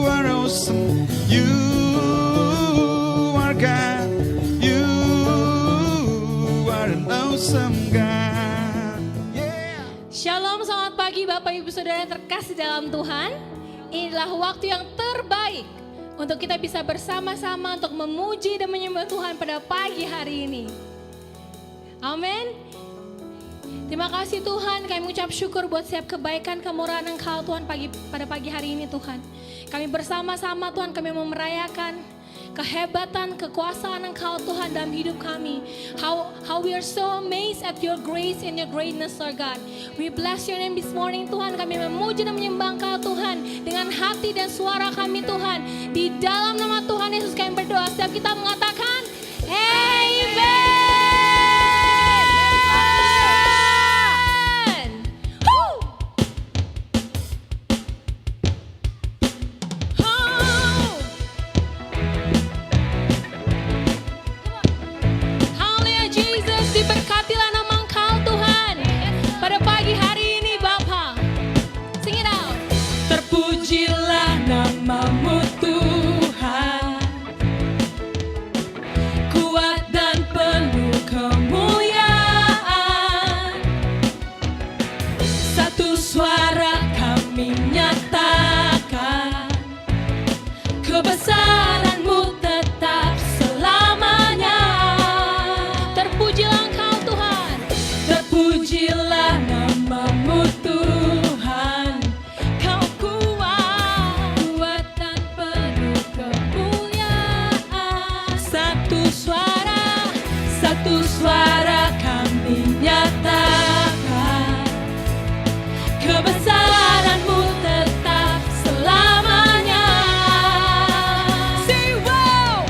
are awesome. You are God. You are an awesome God. Yeah. Shalom, selamat pagi Bapak Ibu Saudara yang terkasih dalam Tuhan. Inilah waktu yang terbaik untuk kita bisa bersama-sama untuk memuji dan menyembah Tuhan pada pagi hari ini. Amin. Terima kasih Tuhan, kami mengucap syukur buat setiap kebaikan kemurahan Engkau Tuhan pada pagi hari ini Tuhan. Kami bersama-sama Tuhan, kami mau merayakan kehebatan, kekuasaan Engkau Tuhan dalam hidup kami. How we are so amazed at your grace and your greatness, Lord God. We bless your name this morning Tuhan. Kami memuji dan menyembah Engkau Tuhan dengan hati dan suara kami Tuhan. Di dalam nama Tuhan Yesus kami berdoa. Setiap kita mengatakan Amen. Diberkatilah nama Engkau Tuhan pada pagi hari ini Bapa. Sing it out. Terpujilah namamu Tuhan, kuat dan penuh kemuliaan. Satu suara kami nyatakan, kebesaran-Mu tetap selamanya. Terpujilah namamu Tuhan, Kau kuat dan penuh kemuliaan. Satu suara kami nyatakan, kebesaran-Mu tetap selamanya. Say wow.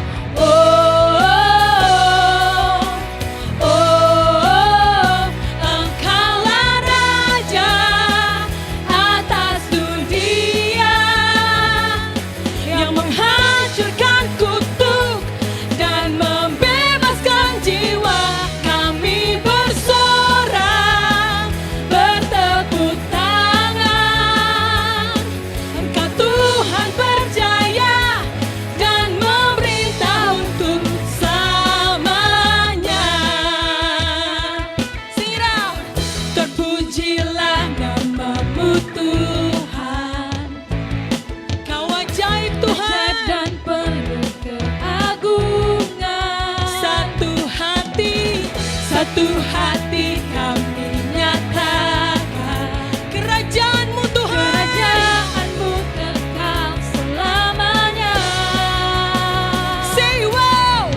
Satu hati kami nyatakan, kerajaan-Mu Tuhan, kerajaan-Mu kekal selamanya. Say wow.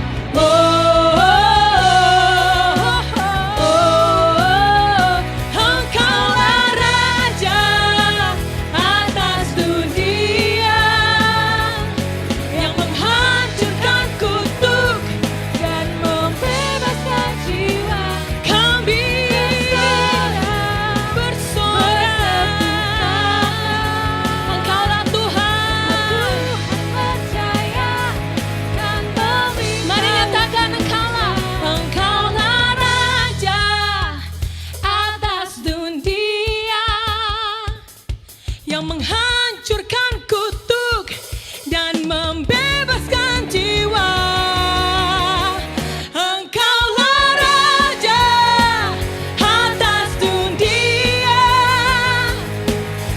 Engkaulah Raja atas dunia, yang menghancurkan kutuk dan membebaskan jiwa. Yang menghancurkan kutuk dan membebaskan jiwa. Engkaulah Raja atas dunia,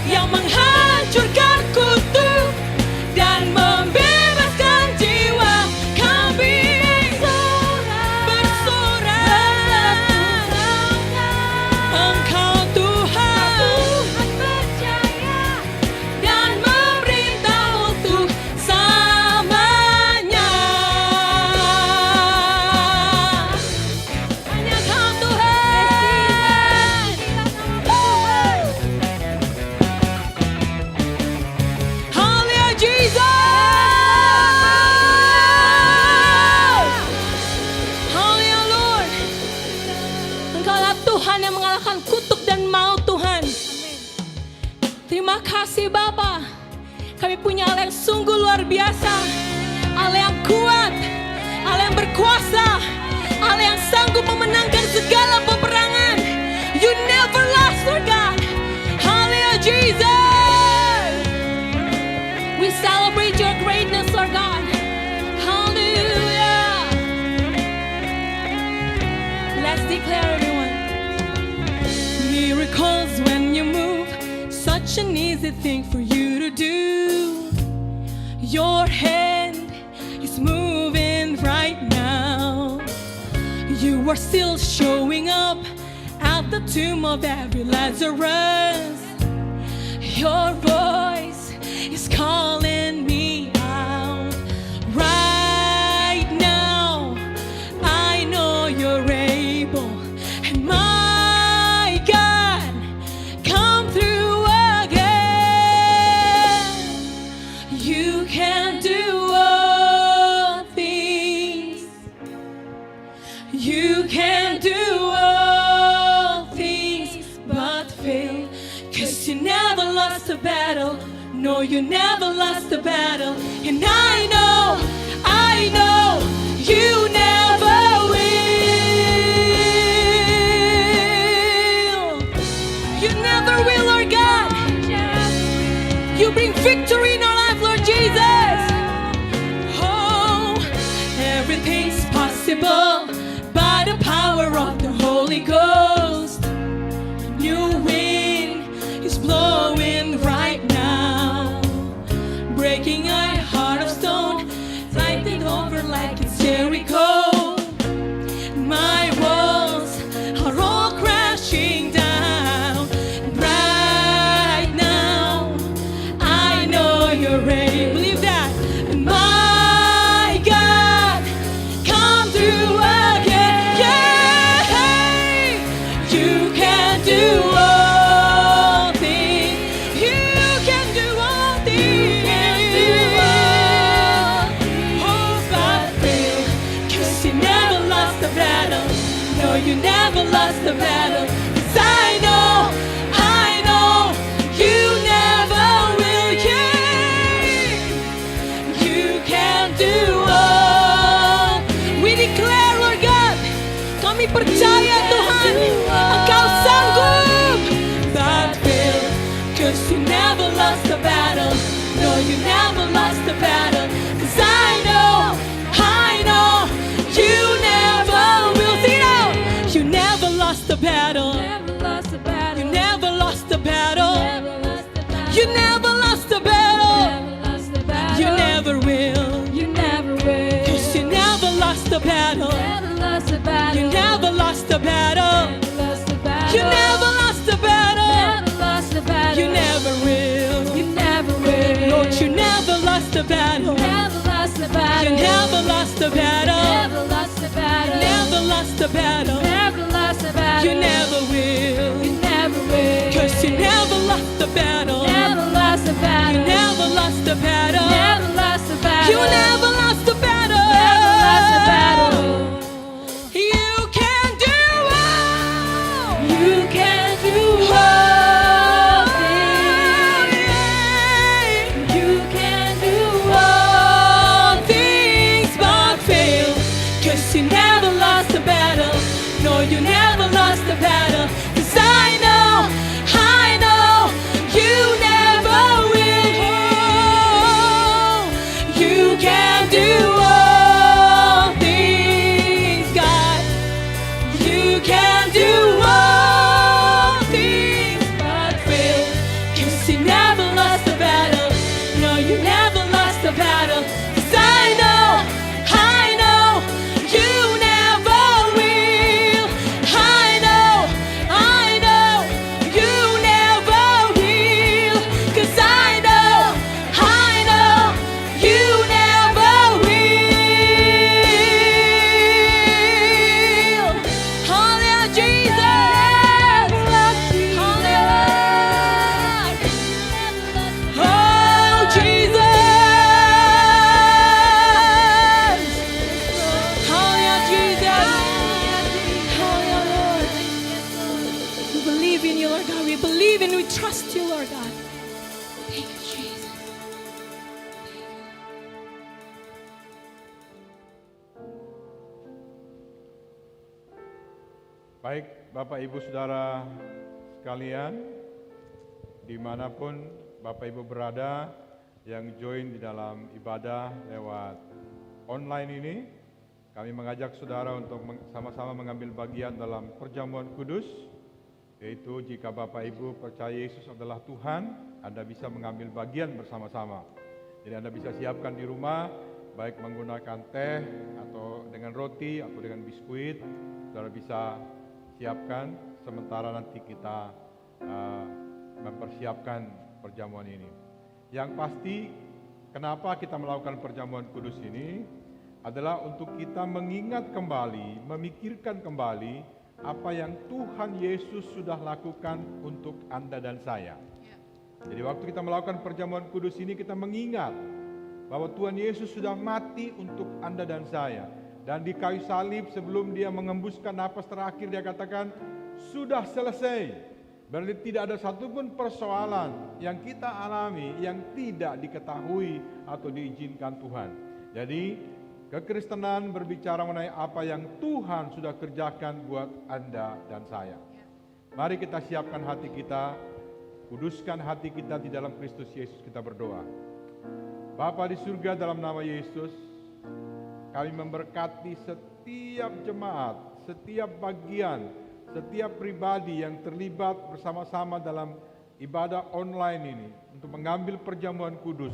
yang menghancurkan kutuk dan membebaskan jiwa. Kami bersorak, Engkau Tuhan percaya dan memerintah untuk selamanya. Hanya Kau Tuhan. Haleluya Jesus. Haleluya Lord. Engkaulah Tuhan yang mengalahkan kutuk dan maut Tuhan. Terima kasih Bapa. Kami punya Allah yang sungguh luar biasa, Allah yang kuat, Allah yang berkuasa, Allah yang sanggup memenangkan segala peperangan. You never lost, Lord God. Haleluya Jesus. such an easy thing for you to do. Your hand is moving right now. You are still showing up at the tomb of every Lazarus. Your voice is calling me out right now. I know you're able, and my God, come through again. You can do all things. You can do all things but fail. 'Cause you never lost a battle. No, you never lost a battle. And I know you never will. You never will, Lord God. You bring victory in our life, Lord Jesus. Oh, everything's possible by the power of the Holy Ghost. New wind is blowing right now, breaking our heart of stone, fighting over like it's Jericho. My walls are all crashing down. Right now, I know you're able. Believe that. And my God, come through again. Yeah, you can do all things. You can do all things. Oh, but fail. 'Cause you never lost the battle. No, you never lost the battle. 'Cause I know you never will. Yeah, you can do all. We declare, Lord God, kami percaya Tuhan, Engkau sanggup. But fail, 'cause you never lost the battle. No, you never lost the battle. 'Cause I know you never will. Sing it out. You never lost the battle. You never lost the battle. You never lost the battle. You never will. 'Cause you never lost the battle. You never lost the battle. You never lost the battle. You never will. Lord, you never lost the battle. You never lost the battle. You never lost the battle. You never will. 'Cause you never lost the battle. You never lost the battle. You never lost the battle. You can do all. You can do all things. You can do all things but fail. 'Cause you never lost the battle. No, you never lost the battle. 'Cause I know you never will. You can do all things, God. You can do all things but fail. 'Cause you never lost the battle. No, you never lost the battle. 'Cause I know you never will. I know you never will. 'Cause I know you never will. Hallelujah, Jesus. Hallelujah. Oh, Jesus. Hallelujah, Jesus. Hallelujah, Lord. We believe in you, Lord God. We believe and we trust you, Lord God. Thank you, Jesus. Baik, Bapak Ibu Saudara sekalian, dimanapun Bapak Ibu berada yang join di dalam ibadah lewat online ini, kami mengajak saudara untuk sama-sama mengambil bagian dalam perjamuan kudus Yaitu jika Bapak Ibu percaya Yesus adalah Tuhan, Anda bisa mengambil bagian bersama-sama. Jadi Anda bisa siapkan di rumah, baik menggunakan teh atau dengan roti atau dengan biskuit. Saudara bisa siapkan sementara nanti kita mempersiapkan perjamuan ini. Yang pasti, kenapa kita melakukan perjamuan kudus ini adalah untuk kita mengingat kembali, memikirkan kembali apa yang Tuhan Yesus sudah lakukan untuk Anda dan saya. Jadi waktu kita melakukan perjamuan kudus ini, kita mengingat bahwa Tuhan Yesus sudah mati untuk Anda dan saya. Dan di kayu salib sebelum dia mengembuskan napas terakhir, dia katakan, sudah selesai. Berarti tidak ada satupun persoalan yang kita alami yang tidak diketahui atau diizinkan Tuhan. Jadi kekristenan berbicara mengenai apa yang Tuhan sudah kerjakan buat Anda dan saya. Mari kita siapkan hati kita, kuduskan hati kita di dalam Kristus Yesus, kita berdoa. Bapa di surga, dalam nama Yesus, kami memberkati setiap jemaat, setiap bagian, setiap pribadi yang terlibat bersama-sama dalam ibadah online ini untuk mengambil perjamuan kudus.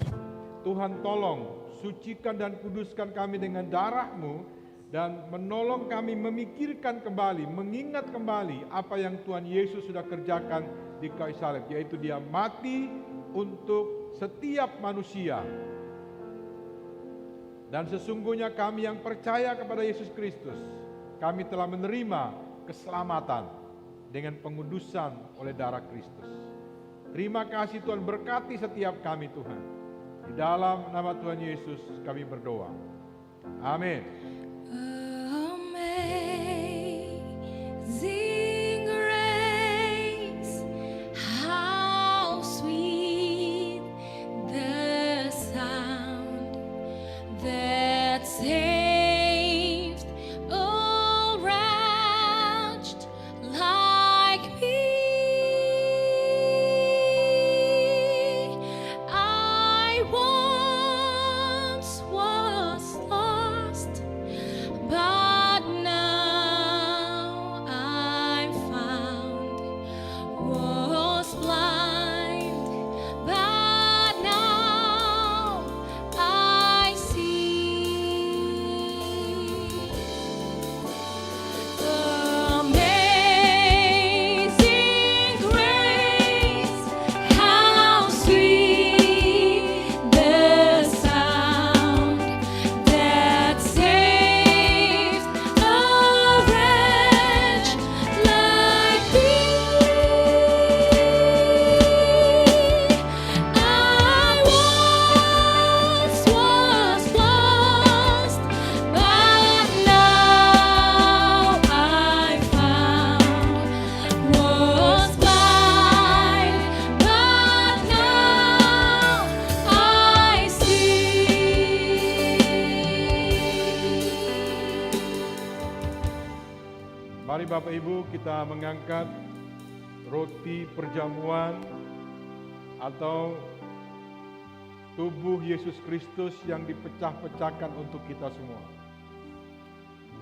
Tuhan tolong sucikan dan kuduskan kami dengan darah-Mu dan menolong kami memikirkan kembali, mengingat kembali apa yang Tuhan Yesus sudah kerjakan di kayu salib, yaitu Dia mati untuk setiap manusia. Dan sesungguhnya kami yang percaya kepada Yesus Kristus, kami telah menerima keselamatan dengan pengudusan oleh darah Kristus. Terima kasih Tuhan, berkati setiap kami Tuhan. Di dalam nama Tuhan Yesus kami berdoa. Amin. Amazing grace, how sweet the sound that saved a wretch like me. I once was lost, but now I'm found. Was blind, but now I see. Amazing grace, how sweet the sound that saved a wretch like me. I once was lost, but now I'm found. Was blind, but now I see. Mari Bapak Ibu kita mengangkat roti perjamuan atau tubuh Yesus Kristus yang dipecah-pecahkan untuk kita semua.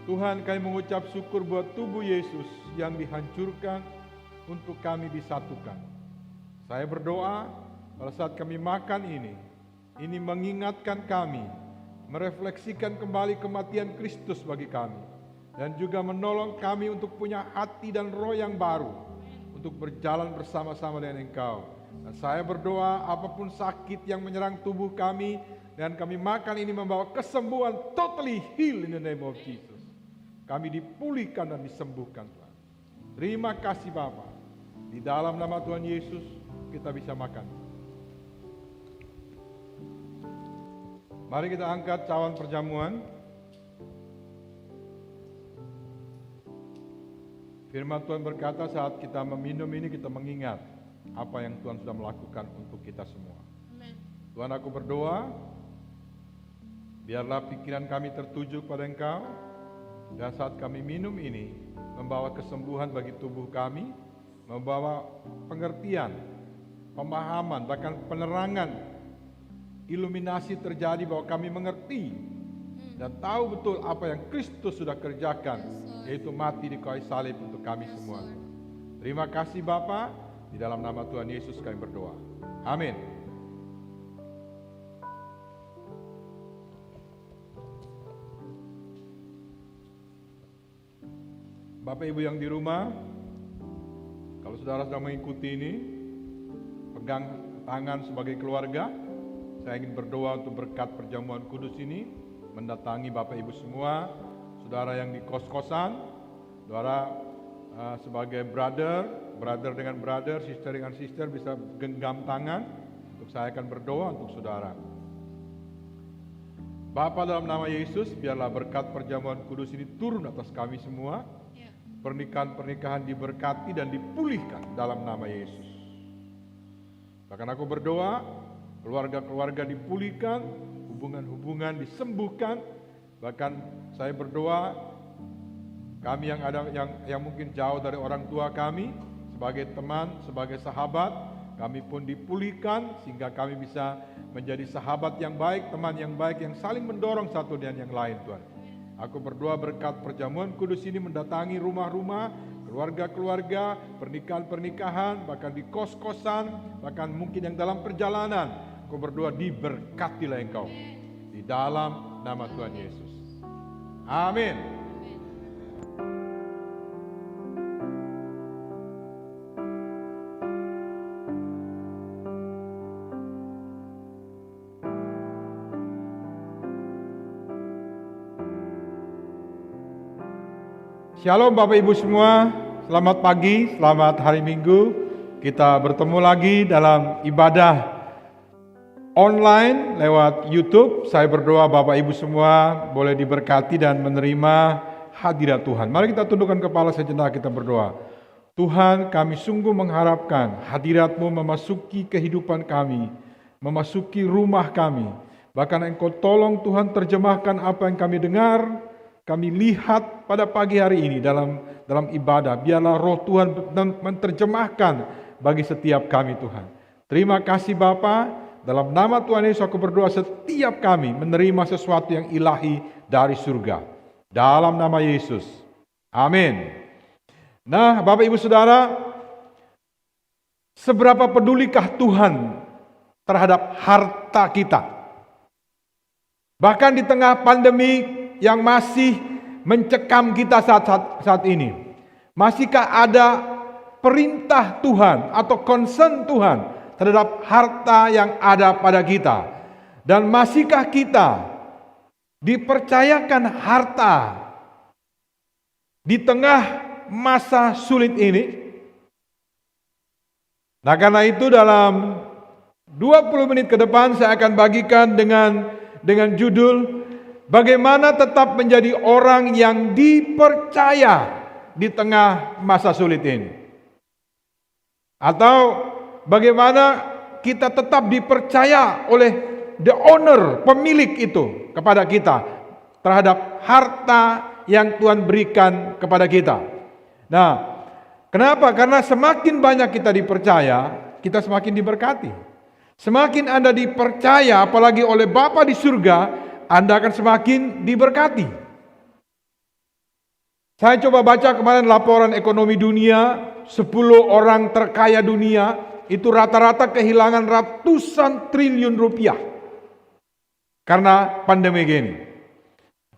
Tuhan, kami mengucap syukur buat tubuh Yesus yang dihancurkan untuk kami disatukan. Saya berdoa pada saat kami makan ini mengingatkan kami, merefleksikan kembali kematian Kristus bagi kami, dan juga menolong kami untuk punya hati dan roh yang baru, untuk berjalan bersama-sama dengan Engkau. Dan saya berdoa apapun sakit yang menyerang tubuh kami, dan kami makan ini membawa kesembuhan, totally heal in the name of Jesus. Kami dipulihkan dan disembuhkan Tuhan. Terima kasih Bapa. Di dalam nama Tuhan Yesus kita bisa makan. Mari kita angkat cawan perjamuan. Firman Tuhan berkata saat kita meminum ini kita mengingat apa yang Tuhan sudah melakukan untuk kita semua. Tuhan, aku berdoa, biarlah pikiran kami tertuju kepada Engkau, dan saat kami minum ini membawa kesembuhan bagi tubuh kami, membawa pengertian, pemahaman, bahkan penerangan, iluminasi terjadi bahwa kami mengerti dan tahu betul apa yang Kristus sudah kerjakan, yaitu mati di kayu salib untuk kami semua. Terima kasih Bapa, di dalam nama Tuhan Yesus kami berdoa. Amin. Bapak Ibu yang di rumah, kalau saudara sedang mengikuti ini, pegang tangan sebagai keluarga. Saya ingin berdoa untuk berkat perjamuan kudus ini mendatangi Bapak Ibu semua, saudara yang di kos-kosan, saudara sebagai brother dengan brother, sister dengan sister bisa genggam tangan untuk saya akan berdoa untuk saudara. Bapa, dalam nama Yesus, biarlah berkat perjamuan kudus ini turun atas kami semua. Pernikahan-pernikahan diberkati dan dipulihkan dalam nama Yesus. Bahkan aku berdoa, keluarga-keluarga dipulihkan, hubungan-hubungan disembuhkan. Bahkan saya berdoa, kami yang mungkin jauh dari orang tua kami, sebagai teman, sebagai sahabat, kami pun dipulihkan sehingga kami bisa menjadi sahabat yang baik, teman yang baik, yang saling mendorong satu dengan yang lain, Tuhan. Aku berdoa berkat perjamuan kudus ini mendatangi rumah-rumah, keluarga-keluarga, pernikahan-pernikahan, bahkan di kos-kosan, bahkan mungkin yang dalam perjalanan. Aku berdoa diberkatilah engkau di dalam nama Tuhan Yesus. Amin. Shalom Bapak Ibu semua, selamat pagi, selamat hari Minggu. Kita bertemu lagi dalam ibadah online lewat YouTube. Saya berdoa Bapak Ibu semua boleh diberkati dan menerima hadirat Tuhan. Mari kita tundukkan kepala sejenak, kita berdoa. Tuhan, kami sungguh mengharapkan hadirat-Mu memasuki kehidupan kami, memasuki rumah kami. Bahkan Engkau tolong Tuhan terjemahkan apa yang kami dengar, kami lihat pada pagi hari ini dalam ibadah. Biarlah roh Tuhan menerjemahkan bagi setiap kami Tuhan. Terima kasih Bapa. Dalam nama Tuhan Yesus aku berdoa setiap kami menerima sesuatu yang ilahi dari surga. Dalam nama Yesus. Amin. Nah Bapak Ibu Saudara, seberapa pedulikah Tuhan terhadap harta kita? Bahkan di tengah pandemi yang masih mencekam kita saat ini. Masihkah ada perintah Tuhan atau concern Tuhan terhadap harta yang ada pada kita? Dan masihkah kita dipercayakan harta di tengah masa sulit ini? Nah karena itu dalam 20 menit ke depan saya akan bagikan dengan judul bagaimana tetap menjadi orang yang dipercaya di tengah masa sulit ini. Atau bagaimana kita tetap dipercaya oleh the owner, pemilik itu kepada kita terhadap harta yang Tuhan berikan kepada kita. Nah, kenapa? Karena semakin banyak kita dipercaya, kita semakin diberkati. Semakin Anda dipercaya apalagi oleh Bapa di surga, Anda akan semakin diberkati. Saya coba baca kemarin laporan ekonomi dunia, 10 orang terkaya dunia, itu rata-rata kehilangan ratusan triliun rupiah. Karena pandemi ini.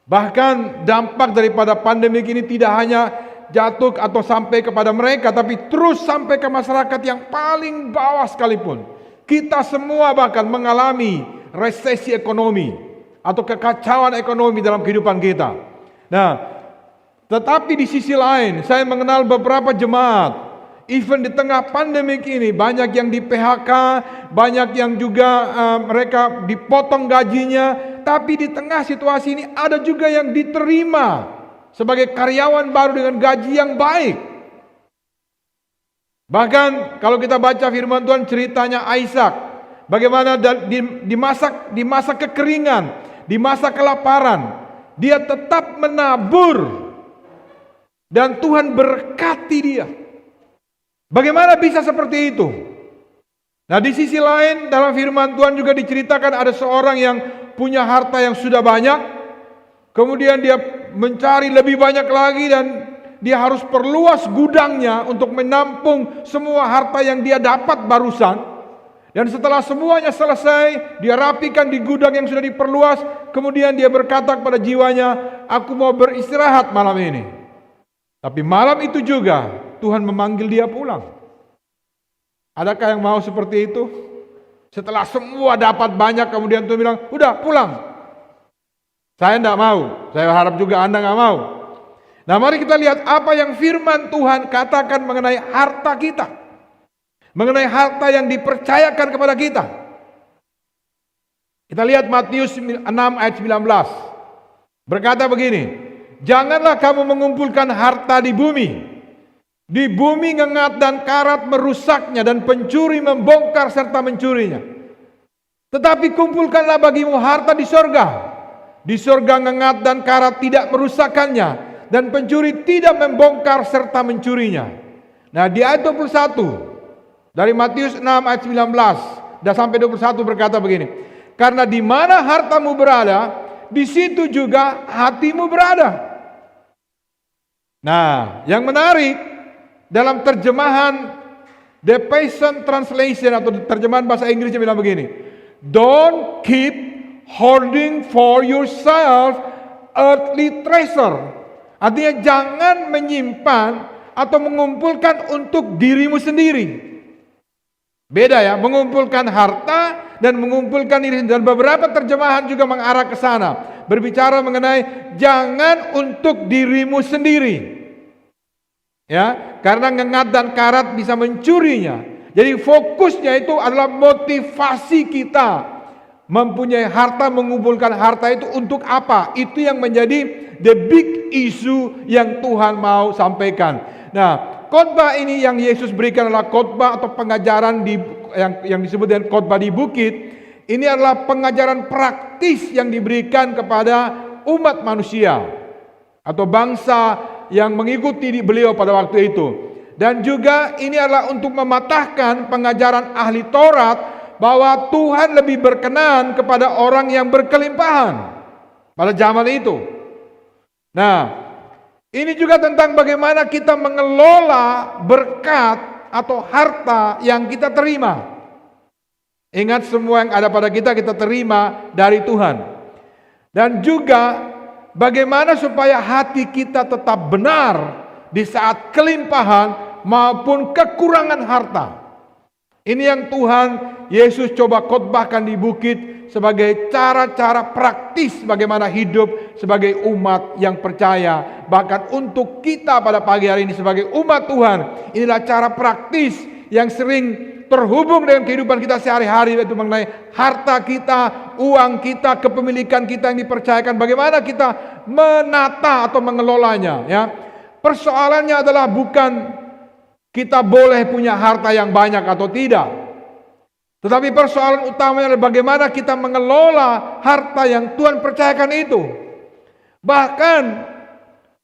Bahkan dampak daripada pandemi ini tidak hanya jatuh atau sampai kepada mereka, tapi terus sampai ke masyarakat yang paling bawah sekalipun. Kita semua bahkan mengalami resesi ekonomi atau kekacauan ekonomi dalam kehidupan kita. Nah, tetapi di sisi lain, saya mengenal beberapa jemaat, even di tengah pandemik ini, banyak yang di PHK, banyak yang juga mereka dipotong gajinya, tapi di tengah situasi ini ada juga yang diterima sebagai karyawan baru dengan gaji yang baik. Bahkan kalau kita baca firman Tuhan ceritanya Ishak, bagaimana di masa kekeringan, di masa kelaparan, dia tetap menabur dan Tuhan berkati dia. Bagaimana bisa seperti itu? Nah di sisi lain dalam firman Tuhan juga diceritakan ada seorang yang punya harta yang sudah banyak, kemudian dia mencari lebih banyak lagi dia harus perluas gudangnya untuk menampung semua harta yang dia dapat barusan. Dan setelah semuanya selesai, dia rapikan di gudang yang sudah diperluas. Kemudian dia berkata kepada jiwanya, aku mau beristirahat malam ini. Tapi malam itu juga Tuhan memanggil dia pulang. Adakah yang mau seperti itu? Setelah semua dapat banyak, kemudian Tuhan bilang, udah pulang. Saya tidak mau. Saya harap juga Anda nggak mau. Nah, mari kita lihat apa yang firman Tuhan katakan mengenai harta kita. Mengenai harta yang dipercayakan kepada kita. Kita lihat Matius 6 ayat 19. Berkata begini, janganlah kamu mengumpulkan harta di bumi. Di bumi ngengat dan karat merusaknya dan pencuri membongkar serta mencurinya. Tetapi kumpulkanlah bagimu harta di sorga. Di sorga ngengat dan karat tidak merusakkannya dan pencuri tidak membongkar serta mencurinya. Nah, di ayat 21 dari Matius 6 ayat 19 dan sampai 21 berkata begini. Karena di mana hartamu berada, di situ juga hatimu berada. Nah, yang menarik dalam terjemahan The Passion Translation atau terjemahan bahasa Inggrisnya bilang begini. Don't keep hoarding for yourself earthly treasure. Artinya jangan menyimpan atau mengumpulkan untuk dirimu sendiri. Beda ya, mengumpulkan harta dan mengumpulkan diri. Dan beberapa terjemahan juga mengarah ke sana. Berbicara mengenai jangan untuk dirimu sendiri. Ya, karena ngengat dan karat bisa mencurinya. Jadi fokusnya itu adalah motivasi kita. Mempunyai harta, mengumpulkan harta itu untuk apa? Itu yang menjadi the big issue yang Tuhan mau sampaikan. Nah, khotbah ini yang Yesus berikan adalah khotbah atau pengajaran yang disebut dengan khotbah di bukit. Ini adalah pengajaran praktis yang diberikan kepada umat manusia atau bangsa yang mengikuti beliau pada waktu itu. Dan juga ini adalah untuk mematahkan pengajaran ahli Taurat bahwa Tuhan lebih berkenan kepada orang yang berkelimpahan pada zaman itu. Nah, ini juga tentang bagaimana kita mengelola berkat atau harta yang kita terima. Ingat, semua yang ada pada kita terima dari Tuhan. Dan juga bagaimana supaya hati kita tetap benar di saat kelimpahan maupun kekurangan harta. Ini yang Tuhan Yesus coba khotbahkan di bukit sebagai cara-cara praktis bagaimana hidup sebagai umat yang percaya. Bahkan untuk kita pada pagi hari ini sebagai umat Tuhan, inilah cara praktis yang sering terhubung dengan kehidupan kita sehari-hari, yaitu mengenai harta kita, uang kita, kepemilikan kita yang dipercayakan, bagaimana kita menata atau mengelolanya. Ya, persoalannya adalah bukan kita boleh punya harta yang banyak atau tidak, tetapi persoalan utamanya adalah bagaimana kita mengelola harta yang Tuhan percayakan itu. Bahkan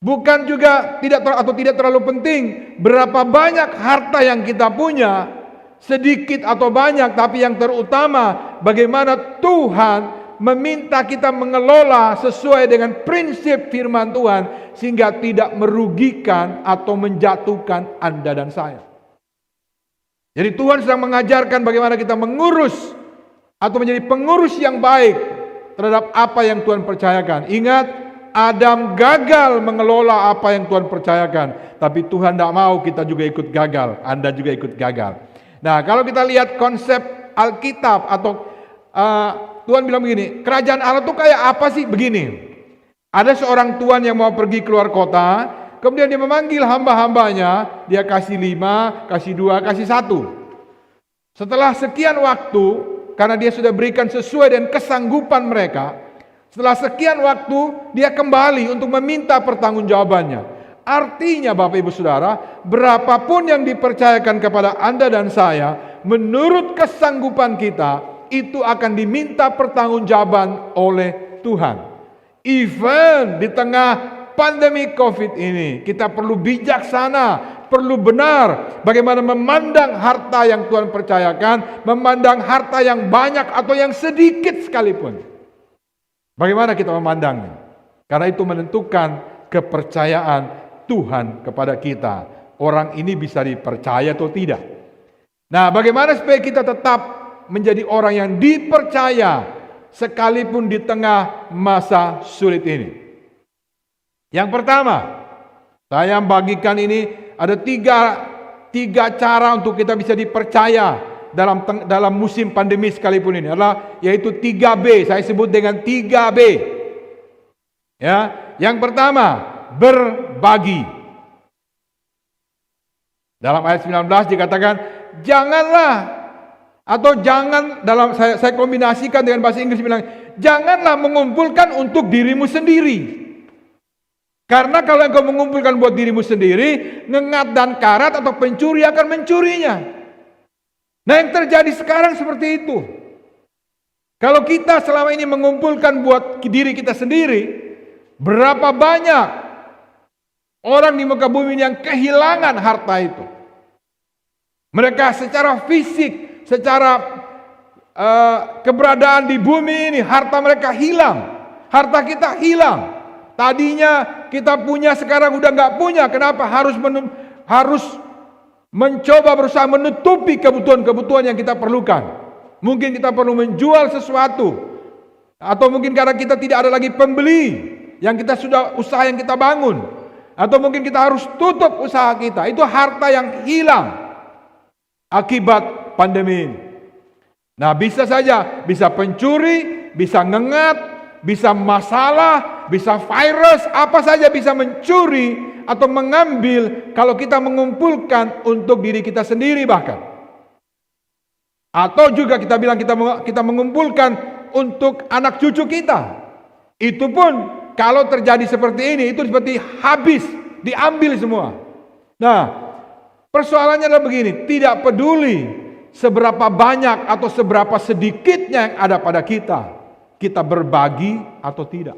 bukan juga tidak terlalu penting berapa banyak harta yang kita punya, sedikit atau banyak, tapi yang terutama bagaimana Tuhan meminta kita mengelola sesuai dengan prinsip firman Tuhan sehingga tidak merugikan atau menjatuhkan Anda dan saya. Jadi Tuhan sedang mengajarkan bagaimana kita mengurus atau menjadi pengurus yang baik terhadap apa yang Tuhan percayakan. Ingat, Adam gagal mengelola apa yang Tuhan percayakan, tapi Tuhan tidak mau kita juga ikut gagal, Anda juga ikut gagal. Nah, kalau kita lihat konsep Alkitab atau Tuhan bilang begini, kerajaan Allah itu kayak apa sih? Begini, ada seorang tuan yang mau pergi keluar kota, kemudian dia memanggil hamba-hambanya, dia kasih 5, kasih 2, kasih 1. Setelah sekian waktu, karena dia sudah berikan sesuai dengan kesanggupan mereka, setelah sekian waktu dia kembali untuk meminta pertanggungjawabannya. Artinya Bapak Ibu Saudara, berapapun yang dipercayakan kepada Anda dan saya, menurut kesanggupan kita, itu akan diminta pertanggungjawaban oleh Tuhan. Even di tengah pandemi COVID ini, kita perlu bijaksana, perlu benar bagaimana memandang harta yang Tuhan percayakan, memandang harta yang banyak atau yang sedikit sekalipun. Bagaimana kita memandangnya? Karena itu menentukan kepercayaan Tuhan kepada kita. Orang ini bisa dipercaya atau tidak. Nah, bagaimana supaya kita tetap menjadi orang yang dipercaya sekalipun di tengah masa sulit ini? Yang pertama, saya bagikan ini ada tiga cara untuk kita bisa dipercaya dalam musim pandemi sekalipun ini, adalah yaitu 3B. Saya sebut dengan 3B. Ya, yang pertama, berbagi. Dalam ayat 19 dikatakan janganlah, atau jangan, dalam saya kombinasikan dengan bahasa Inggris bilang, janganlah mengumpulkan untuk dirimu sendiri. Karena kalau engkau mengumpulkan buat dirimu sendiri, ngengat dan karat atau pencuri akan mencurinya. Nah, yang terjadi sekarang seperti itu. Kalau kita selama ini mengumpulkan buat diri kita sendiri, berapa banyak orang di muka bumi ini yang kehilangan harta itu. Mereka secara fisik, secara keberadaan di bumi ini, harta mereka hilang. Harta kita hilang. Tadinya kita punya, sekarang udah nggak punya. Kenapa? Harus mencoba berusaha menutupi kebutuhan-kebutuhan yang kita perlukan. Mungkin kita perlu menjual sesuatu, atau mungkin karena kita tidak ada lagi pembeli yang kita sudah usaha yang kita bangun, atau mungkin kita harus tutup usaha kita. Itu harta yang hilang akibat pandemi ini. Nah, bisa saja, bisa pencuri, bisa ngengat, bisa masalah, bisa virus, apa saja bisa mencuri atau mengambil kalau kita mengumpulkan untuk diri kita sendiri bahkan. Atau juga kita bilang kita mengumpulkan untuk anak cucu kita. Itu pun kalau terjadi seperti ini, itu seperti habis, diambil semua. Nah, persoalannya adalah begini, tidak peduli seberapa banyak atau seberapa sedikitnya yang ada pada kita berbagi atau tidak.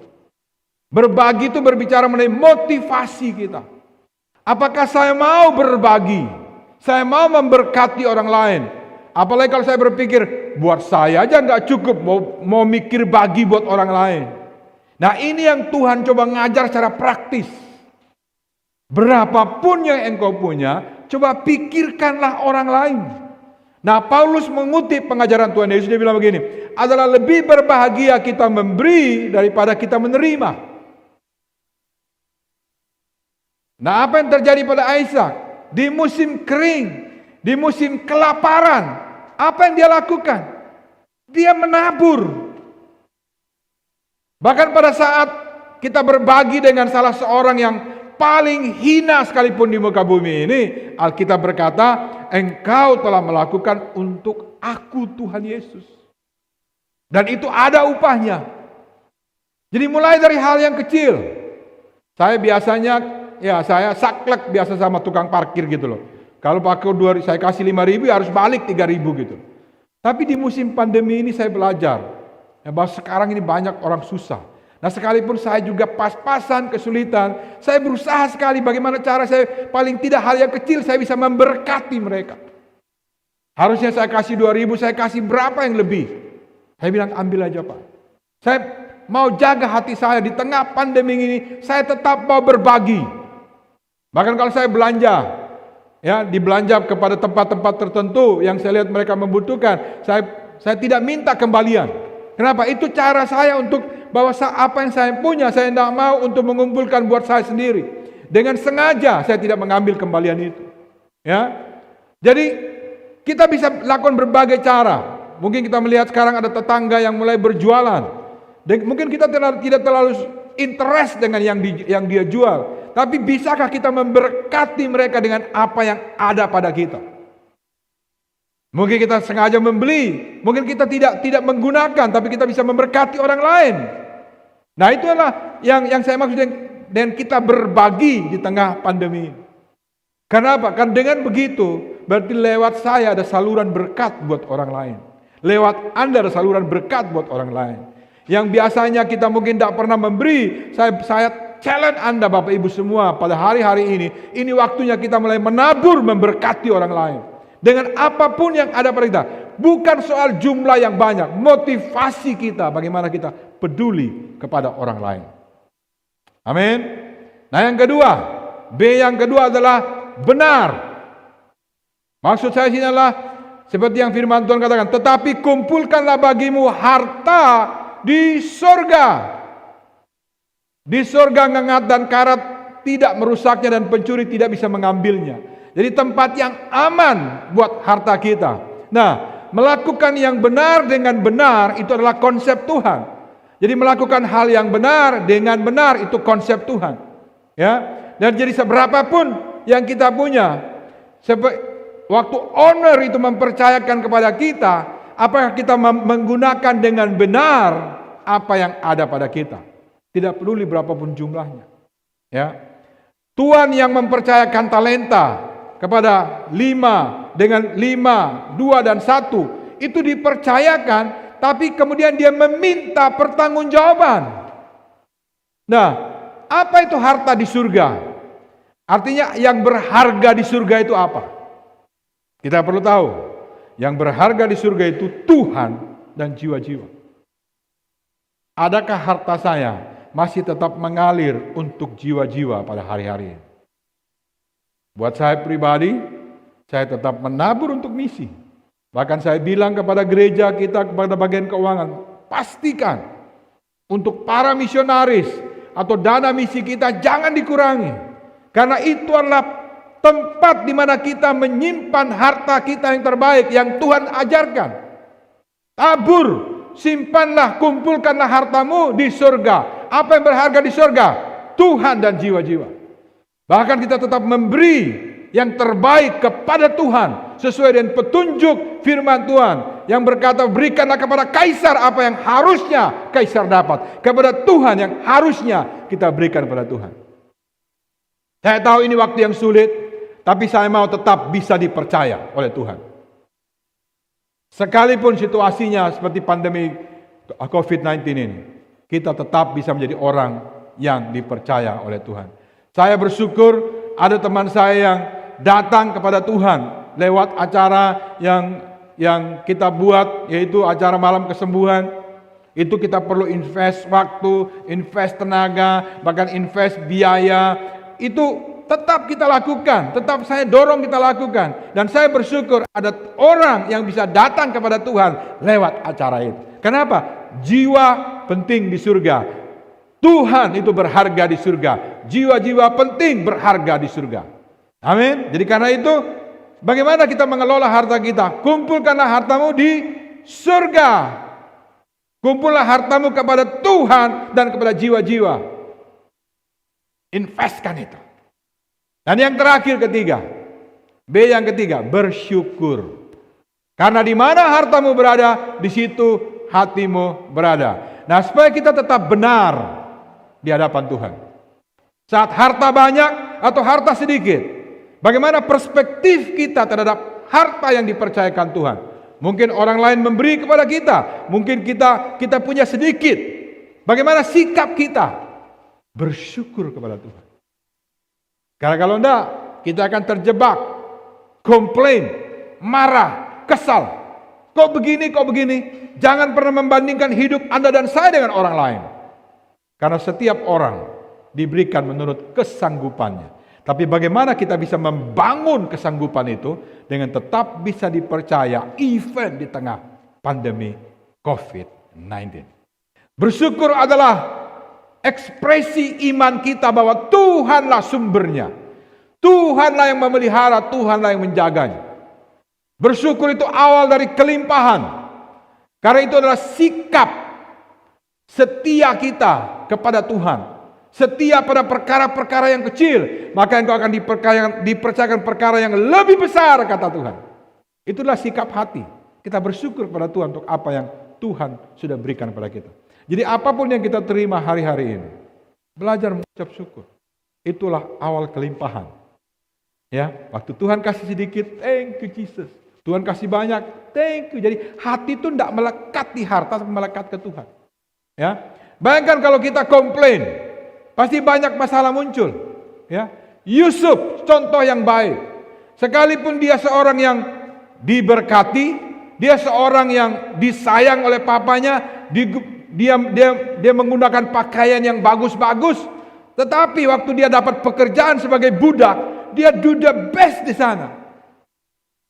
Berbagi itu berbicara mengenai motivasi kita. Apakah saya mau berbagi? Saya mau memberkati orang lain. Apalagi kalau saya berpikir, buat saya aja nggak cukup, mau mikir bagi buat orang lain. Nah, ini yang Tuhan coba ngajar secara praktis. Berapapun yang engkau punya, coba pikirkanlah orang lain. Nah, Paulus mengutip pengajaran Tuhan Yesus, dia bilang begini, adalah lebih berbahagia kita memberi daripada kita menerima. Nah, apa yang terjadi pada Ishak? Di musim kering, di musim kelaparan, apa yang dia lakukan? Dia menabur. Bahkan pada saat kita berbagi dengan salah seorang yang paling hina sekalipun di muka bumi ini, Alkitab berkata, engkau telah melakukan untuk aku Tuhan Yesus. Dan itu ada upahnya. Jadi mulai dari hal yang kecil. Saya biasanya, saya saklek biasa sama tukang parkir gitu loh. Kalau pakai 2.000, saya kasih 5.000, harus balik 3.000 gitu. Tapi di musim pandemi ini saya belajar bahwa sekarang ini banyak orang susah. Nah, sekalipun saya juga pas-pasan kesulitan, saya berusaha sekali bagaimana cara saya paling tidak hal yang kecil saya bisa memberkati mereka. Harusnya saya kasih 2.000, saya kasih berapa yang lebih. Saya bilang, ambil aja Pak. Saya mau jaga hati saya di tengah pandemi ini, saya tetap mau berbagi. Bahkan kalau saya belanja, dibelanja kepada tempat-tempat tertentu yang saya lihat mereka membutuhkan, saya tidak minta kembalian. Kenapa? Itu cara saya untuk bahwa apa yang saya punya, saya tidak mau untuk mengumpulkan buat saya sendiri. Dengan sengaja saya tidak mengambil kembalian itu. Jadi kita bisa lakukan berbagai cara. Mungkin kita melihat sekarang ada tetangga yang mulai berjualan. Dan mungkin kita tidak terlalu interest dengan yang dia jual. Tapi bisakah kita memberkati mereka dengan apa yang ada pada kita? Mungkin kita sengaja membeli, mungkin kita tidak menggunakan, tapi kita bisa memberkati orang lain. Nah, itulah yang saya maksud dengan kita berbagi di tengah pandemi. Karena apa? Karena dengan begitu, berarti lewat saya ada saluran berkat buat orang lain. Lewat Anda ada saluran berkat buat orang lain. Yang biasanya kita mungkin tidak pernah memberi, saya challenge Anda Bapak Ibu semua pada hari-hari ini waktunya kita mulai menabur memberkati orang lain. Dengan apapun yang ada pada kita. Bukan soal jumlah yang banyak, motivasi kita bagaimana kita peduli kepada orang lain. Amin. Nah, yang kedua, B yang kedua adalah benar. Maksud saya sini adalah seperti yang firman Tuhan katakan, tetapi kumpulkanlah bagimu harta di sorga. Di sorga ngengat dan karat tidak merusaknya dan pencuri tidak bisa mengambilnya. Jadi tempat yang aman buat harta kita. Nah, melakukan yang benar dengan benar itu adalah konsep Tuhan. Jadi melakukan hal yang benar dengan benar itu konsep Tuhan. Ya. Dan jadi seberapapun yang kita punya, waktu owner itu mempercayakan kepada kita, apakah kita menggunakan dengan benar apa yang ada pada kita. Tidak peduli berapapun jumlahnya. Ya. Tuhan yang mempercayakan talenta kepada 5 dengan 5, 2 dan 1 itu dipercayakan, tapi kemudian dia meminta pertanggungjawaban. Nah, apa itu harta di surga? Artinya yang berharga di surga itu apa? Kita perlu tahu, yang berharga di surga itu Tuhan dan jiwa-jiwa. Adakah harta saya masih tetap mengalir untuk jiwa-jiwa pada hari-hari ini? Buat saya pribadi, saya tetap menabur untuk misi. Bahkan saya bilang kepada gereja kita, kepada bagian keuangan, pastikan untuk para misionaris atau dana misi kita jangan dikurangi. Karena itu adalah tempat di mana kita menyimpan harta kita yang terbaik yang Tuhan ajarkan. Tabur, simpanlah, kumpulkanlah hartamu di surga. Apa yang berharga di surga? Tuhan dan jiwa-jiwa. Bahkan kita tetap memberi yang terbaik kepada Tuhan sesuai dengan petunjuk firman Tuhan yang berkata, berikanlah kepada kaisar apa yang harusnya kaisar dapat, kepada Tuhan yang harusnya kita berikan kepada Tuhan. Saya tahu ini waktu yang sulit, tapi saya mau tetap bisa dipercaya oleh Tuhan. Sekalipun situasinya seperti pandemi COVID-19 ini, kita tetap bisa menjadi orang yang dipercaya oleh Tuhan. Saya bersyukur ada teman saya yang datang kepada Tuhan lewat acara yang kita buat, yaitu acara malam kesembuhan. Itu kita perlu invest waktu, invest tenaga, bahkan invest biaya. Itu tetap kita lakukan, tetap saya dorong kita lakukan. Dan saya bersyukur ada orang yang bisa datang kepada Tuhan lewat acara itu. Kenapa? Jiwa penting di surga. Tuhan itu berharga di surga. Jiwa-jiwa penting berharga di surga. Amin. Jadi karena itu, bagaimana kita mengelola harta kita? Kumpulkanlah hartamu di surga. Kumpullah hartamu kepada Tuhan dan kepada jiwa-jiwa. Investkan itu. Dan yang terakhir ketiga, B yang ketiga, bersyukur. Karena di mana hartamu berada, di situ hatimu berada. Nah, supaya kita tetap benar di hadapan Tuhan. Saat harta banyak atau harta sedikit, bagaimana perspektif kita terhadap harta yang dipercayakan Tuhan? Mungkin orang lain memberi kepada kita, mungkin kita punya sedikit. Bagaimana sikap kita? Bersyukur kepada Tuhan. Karena kalau enggak, kita akan terjebak, komplain, marah, kesal. Kok begini, kok begini? Jangan pernah membandingkan hidup Anda dan saya dengan orang lain. Karena setiap orang diberikan menurut kesanggupannya. Tapi bagaimana kita bisa membangun kesanggupan itu dengan tetap bisa dipercaya even di tengah pandemi COVID-19. Bersyukur adalah ekspresi iman kita bahwa Tuhanlah sumbernya. Tuhanlah yang memelihara, Tuhanlah yang menjaganya. Bersyukur itu awal dari kelimpahan. Karena itu adalah sikap setia kita kepada Tuhan. Setia pada perkara-perkara yang kecil, maka engkau akan dipercayakan perkara yang lebih besar, kata Tuhan. Itulah sikap hati. Kita bersyukur kepada Tuhan untuk apa yang Tuhan sudah berikan kepada kita. Jadi apapun yang kita terima hari-hari ini, belajar mengucap syukur. Itulah awal kelimpahan. Ya, waktu Tuhan kasih sedikit, thank you Jesus. Tuhan kasih banyak, thank you. Jadi hati itu tidak melekat di harta, tapi melekat ke Tuhan. Ya, bayangkan kalau kita komplain, pasti banyak masalah muncul. Ya, Yusuf contoh yang baik. Sekalipun dia seorang yang diberkati, dia seorang yang disayang oleh papanya, dia menggunakan pakaian yang bagus-bagus, Tetapi waktu dia dapat pekerjaan sebagai budak, dia do the best di sana.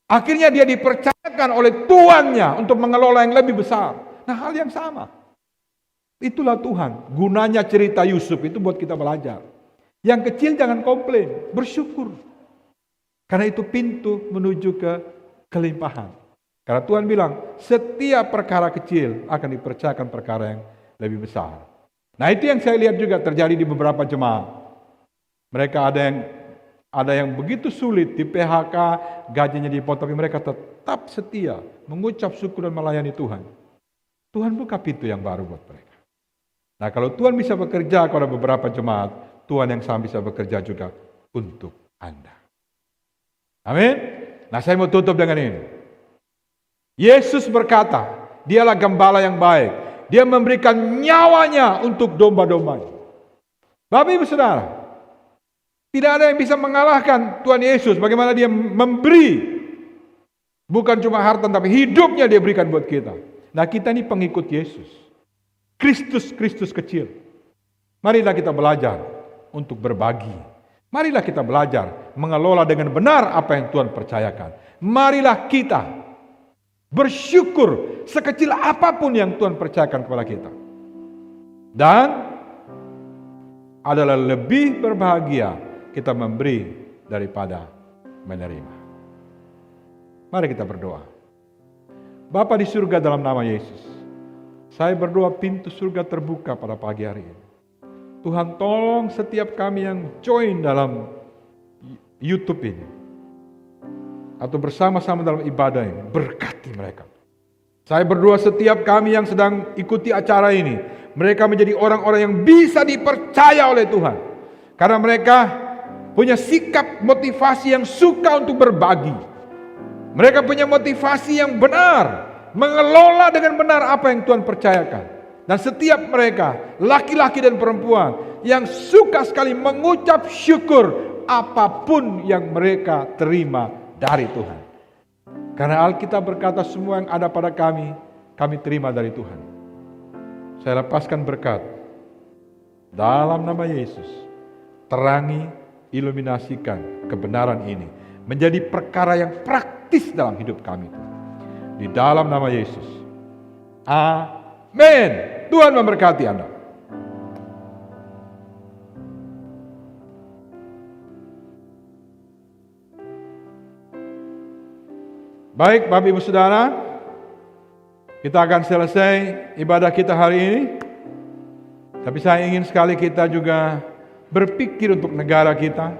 Akhirnya dia dipercayakan oleh tuannya untuk mengelola yang lebih besar. Nah, hal yang sama. Itulah Tuhan. Gunanya cerita Yusuf itu buat kita belajar. Yang kecil jangan komplain, bersyukur. Karena itu pintu menuju ke kelimpahan. Karena Tuhan bilang, setiap perkara kecil akan dipercayakan perkara yang lebih besar. Nah, itu yang saya lihat juga terjadi di beberapa jemaat. Mereka ada yang begitu sulit di PHK, gajinya dipotong, tapi mereka tetap setia mengucap syukur dan melayani Tuhan. Tuhan buka pintu yang baru buat mereka. Nah, kalau Tuhan bisa bekerja kepada beberapa jemaat, Tuhan yang sama bisa bekerja juga untuk Anda. Amin. Nah, saya mau tutup dengan ini. Yesus berkata, dialah gembala yang baik. Dia memberikan nyawanya untuk domba-dombanya. Bapak Ibu Saudara, tidak ada yang bisa mengalahkan Tuhan Yesus. Bagaimana dia memberi, bukan cuma harta, tapi hidupnya dia berikan buat kita. Nah, kita ini pengikut Yesus. Kristus kecil. Marilah kita belajar untuk berbagi. Marilah kita belajar mengelola dengan benar apa yang Tuhan percayakan. Marilah kita bersyukur sekecil apapun yang Tuhan percayakan kepada kita. Dan adalah lebih berbahagia kita memberi daripada menerima. Mari kita berdoa. Bapa di surga, dalam nama Yesus, saya berdoa pintu surga terbuka pada pagi hari ini. Tuhan, tolong setiap kami yang join dalam YouTube ini, atau bersama-sama dalam ibadah ini, berkati mereka. Saya berdoa setiap kami yang sedang ikuti acara ini, mereka menjadi orang-orang yang bisa dipercaya oleh Tuhan. Karena mereka punya sikap motivasi yang suka untuk berbagi. Mereka punya motivasi yang benar, mengelola dengan benar apa yang Tuhan percayakan. Dan setiap mereka, laki-laki dan perempuan, yang suka sekali mengucap syukur apapun yang mereka terima dari Tuhan. Karena Alkitab berkata semua yang ada pada kami terima dari Tuhan. Saya lepaskan berkat dalam nama Yesus. Terangi, iluminasikan kebenaran ini menjadi perkara yang praktis dalam hidup kami. Di dalam nama Yesus. Amin. Tuhan memberkati Anda. Baik, Bapak Ibu Saudara, kita akan selesai ibadah kita hari ini. Tapi saya ingin sekali kita juga berpikir untuk negara kita,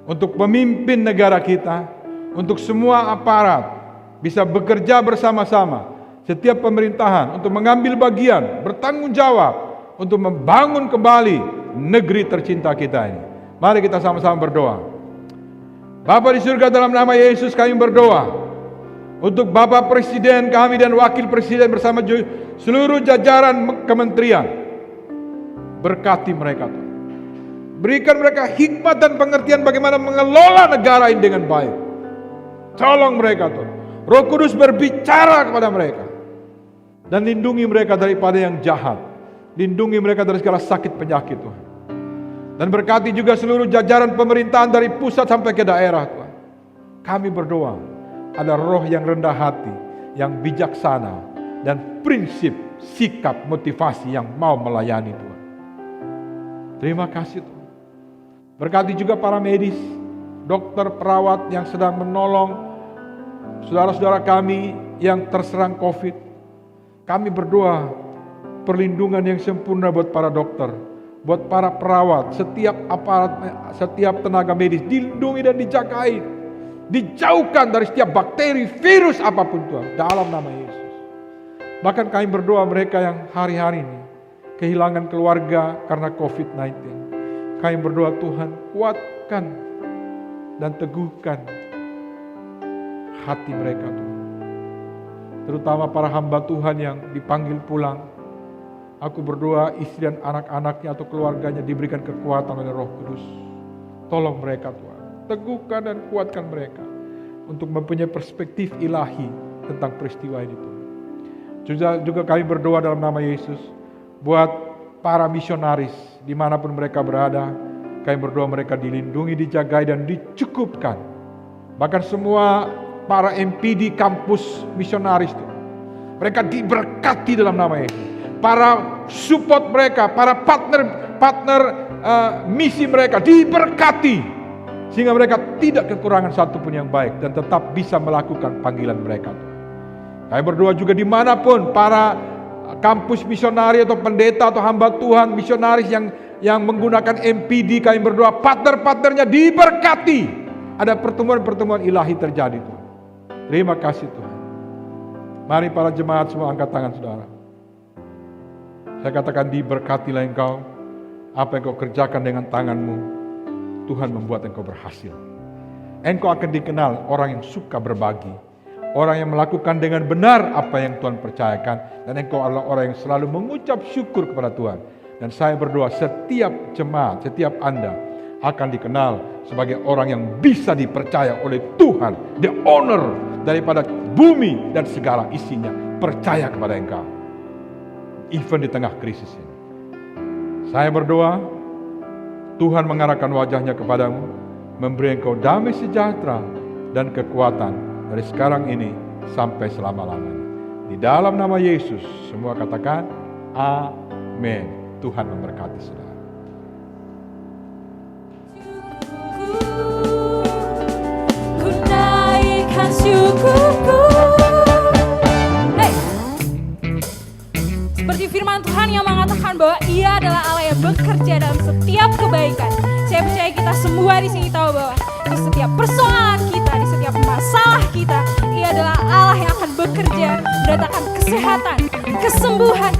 untuk pemimpin negara kita, untuk semua aparat bisa bekerja bersama-sama, setiap pemerintahan untuk mengambil bagian, bertanggung jawab untuk membangun kembali negeri tercinta kita ini. Mari kita sama-sama berdoa. Bapa di surga, dalam nama Yesus kami berdoa untuk Bapak Presiden kami dan Wakil Presiden bersama seluruh jajaran kementerian. Berkati mereka Tuhan. Berikan mereka hikmat dan pengertian bagaimana mengelola negara ini dengan baik. Tolong mereka Tuhan. Roh Kudus berbicara kepada mereka. Dan lindungi mereka daripada yang jahat. Lindungi mereka dari segala sakit penyakit Tuhan. Dan berkati juga seluruh jajaran pemerintahan dari pusat sampai ke daerah Tuhan. Kami berdoa ada roh yang rendah hati, yang bijaksana, dan prinsip, sikap, motivasi yang mau melayani Tuhan. Terima kasih Tuhan. Berkati juga para medis, dokter, perawat yang sedang menolong saudara-saudara kami yang terserang COVID. Kami berdoa perlindungan yang sempurna buat para dokter, buat para perawat, setiap aparat, setiap tenaga medis dilindungi dan dijagai. Dijauhkan dari setiap bakteri, virus apapun Tuhan, dalam nama Yesus. Bahkan kami berdoa mereka yang hari-hari ini kehilangan keluarga karena COVID-19. Kami berdoa Tuhan, kuatkan dan teguhkan hati mereka Tuhan. Terutama para hamba Tuhan yang dipanggil pulang. Aku berdoa istri dan anak-anaknya atau keluarganya diberikan kekuatan oleh Roh Kudus. Tolong mereka Tuhan. Teguhkan dan kuatkan mereka untuk mempunyai perspektif ilahi tentang peristiwa ini Tuhan. Juga kami berdoa dalam nama Yesus buat para misionaris dimanapun mereka berada, kami berdoa mereka dilindungi, dijagai, dan dicukupkan. Bahkan semua para MPD kampus misionaris itu, mereka diberkati dalam nama Yesus. Para support mereka, para partner misi mereka diberkati, sehingga mereka tidak kekurangan satupun yang baik dan tetap bisa melakukan panggilan mereka. Kami berdoa juga dimanapun para kampus misionari atau pendeta atau hamba Tuhan misionaris yang menggunakan MPD, kami berdoa partner-partnernya diberkati. Ada pertemuan-pertemuan ilahi terjadi Tuhan. Terima kasih Tuhan. Mari para jemaat semua angkat tangan saudara. Saya katakan diberkatilah engkau. Apa yang kau kerjakan dengan tanganmu, Tuhan membuat engkau berhasil. Engkau akan dikenal orang yang suka berbagi, orang yang melakukan dengan benar apa yang Tuhan percayakan, dan engkau adalah orang yang selalu mengucap syukur kepada Tuhan. Dan saya berdoa setiap jemaat, setiap Anda akan dikenal sebagai orang yang bisa dipercaya oleh Tuhan, the owner daripada bumi dan segala isinya, percaya kepada engkau, even di tengah krisis ini. Saya berdoa, Tuhan mengarahkan wajahnya kepadamu, memberi engkau damai sejahtera dan kekuatan dari sekarang ini sampai selama-lamanya. Di dalam nama Yesus, semua katakan, amin. Tuhan memberkati saudara. Ku naikkan syukurku. Hey. Seperti firman Tuhan yang mengatakan bahwa Ia adalah Allah yang bekerja dalam setiap kebaikan. Saya percaya kita semua di sini tahu bahwa di setiap persoalan kita, di setiap masalah kita, Ia adalah Allah yang akan bekerja, mendatangkan kesehatan, kesembuhan,